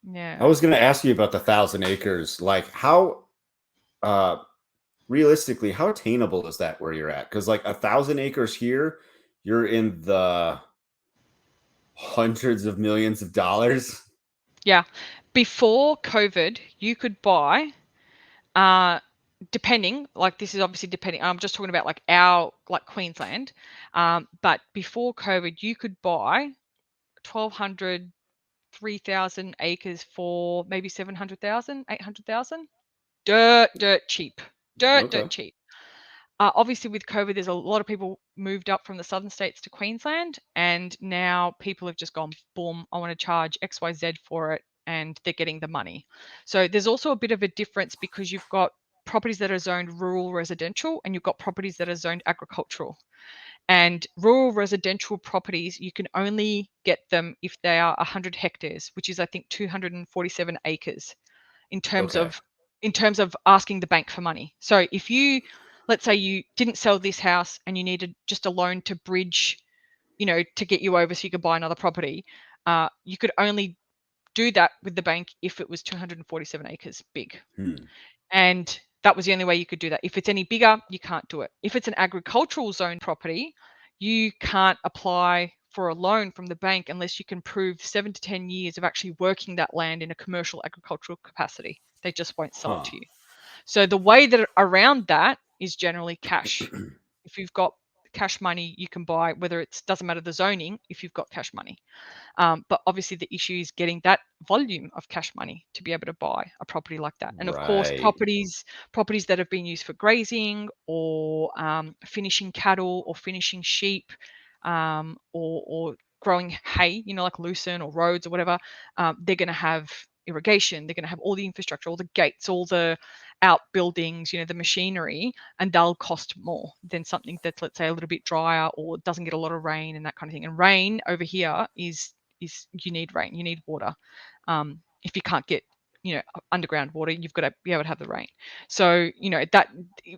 Yeah. I was going to ask you about the 1,000 acres. Like, how uh realistically, how attainable is that where you're at? Because like 1,000 acres here, you're in the hundreds of millions of dollars. Yeah. Before COVID, you could buy, uh, depending, like this is obviously depending. I'm just talking about like Queensland. But before COVID, you could buy 1,200, 3,000 acres for maybe 700,000, 800,000. Dirt cheap. Dirt Okay. cheap. Obviously, with COVID, there's a lot of people moved up from the southern states to Queensland, and now people have just gone, boom, I want to charge XYZ for it, and they're getting the money. So there's also a bit of a difference because you've got properties that are zoned rural residential, and you've got properties that are zoned agricultural. And rural residential properties, you can only get them if they are 100 hectares, which is, I think, 247 acres in terms Okay. of asking the bank for money. So if you, let's say you didn't sell this house and you needed just a loan to bridge, to get you over so you could buy another property, you could only do that with the bank if it was 247 acres big. Hmm. And that was the only way you could do that. If it's any bigger, you can't do it. If it's an agricultural zone property, you can't apply for a loan from the bank unless you can prove 7 to 10 years of actually working that land in a commercial agricultural capacity. They just won't sell it Huh. to you. So the way that around that is generally cash. If you've got cash money, you can buy, whether it's doesn't matter the zoning, if you've got cash money. But obviously, the issue is getting that volume of cash money to be able to buy a property like that. And of course, Right. properties that have been used for grazing or finishing cattle or finishing sheep, or growing hay, like lucerne or roads or whatever, they're going to have irrigation. They're going to have all the infrastructure, all the gates, all the outbuildings, the machinery, and they'll cost more than something that's, let's say, a little bit drier or doesn't get a lot of rain and that kind of thing. And rain over here is you need rain, you need water. If you can't get underground water, you've got to be able to have the rain. So that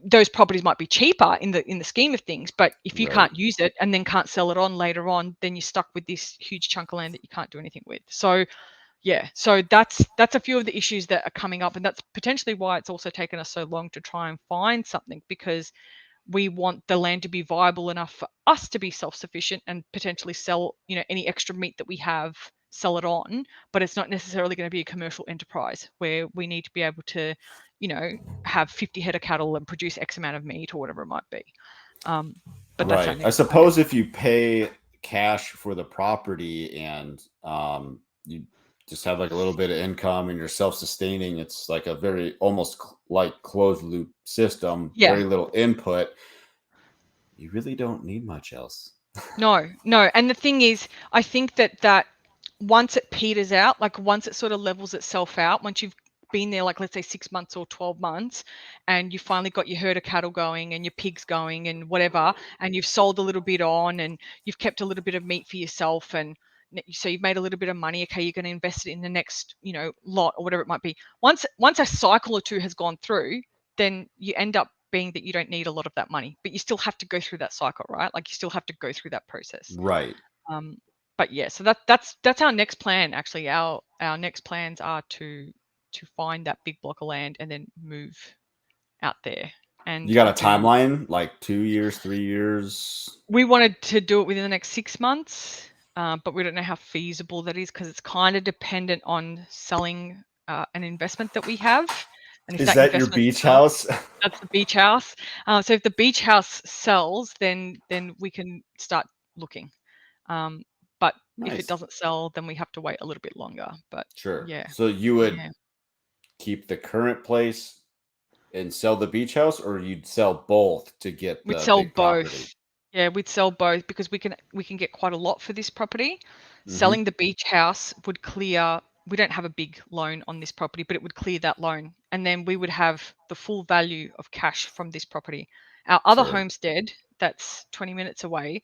those properties might be cheaper in the scheme of things, but if you Right. can't use it and then can't sell it on later on, then you're stuck with this huge chunk of land that you can't do anything with. So yeah, so that's a few of the issues that are coming up, and that's potentially why it's also taken us so long to try and find something, because we want the land to be viable enough for us to be self-sufficient and potentially sell, any extra meat that we have, sell it on, but it's not necessarily going to be a commercial enterprise where we need to be able to, you know, have 50 head of cattle and produce X amount of meat or whatever it might be. Um, but that's our Right. I next plan. suppose if you pay cash for the property and you just have like a little bit of income and you're self-sustaining, it's like a very almost like closed loop system, Yeah. very little input. You really don't need much else. No, no. And the thing is, I think that once it peters out, like once it sort of levels itself out, once you've been there, like let's say 6 months or 12 months, and you finally got your herd of cattle going and your pigs going and whatever, and you've sold a little bit on and you've kept a little bit of meat for yourself, and so you've made a little bit of money. Okay, you're going to invest it in the next, lot or whatever it might be. Once a cycle or two has gone through, then you end up being that you don't need a lot of that money, but you still have to go through that cycle, right? Like you still have to go through that process. Right. Um, but yeah, so that's our next plan. Actually, our next plans are to find that big block of land and then move out there. You And got we a do. timeline, like 2 years, 3 years? We wanted to do it within the next 6 months, but we don't know how feasible that is because it's kind of dependent on selling an investment that we have, and if Is that that your investment beach sells. house? That's the beach house. So if the beach house sells, then we can start looking. Um, but if it Nice. doesn't sell, then we have to wait a little bit longer. But Sure. yeah, So you would yeah, keep the current place and sell the beach house, or you'd sell both to get we'd the sell big both. property? Yeah, we'd sell both because we can get quite a lot for this property. Hmm. Selling the beach house would clear. We don't have a big loan on this property, but it would clear that loan, and then we would have the full value of cash from this property. Our other Sure. homestead, that's 20 minutes away,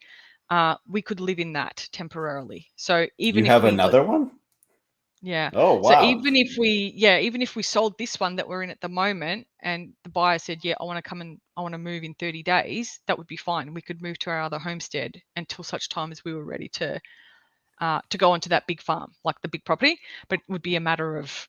we could live in that temporarily. So You even if have we another one? Yeah. Oh, So wow. even if we sold this one that we're in at the moment and the buyer said, "Yeah, I want to move in 30 days," that would be fine. We could move to our other homestead until such time as we were ready to to go onto that big farm, like the big property. But it would be a matter of,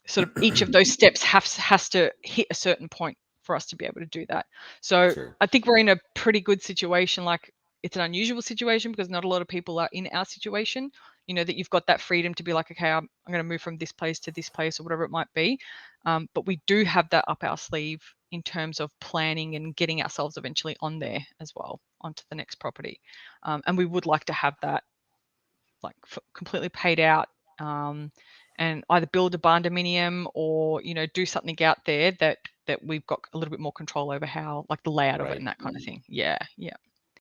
sort of each of those steps has to hit a certain point for us to be able to do that. So Sure. I think we're in a pretty good situation. Like, it's an unusual situation because not a lot of people are in our situation, that you've got that freedom to be like, okay, I'm going to move from this place to this place or whatever it might be. But we do have that up our sleeve in terms of planning and getting ourselves eventually on there as well, onto the next property. And we would like to have that like completely paid out, and either build a barndominium or do something out there that we've got a little bit more control over how, like, the layout of it Right. and that kind of thing. Yeah.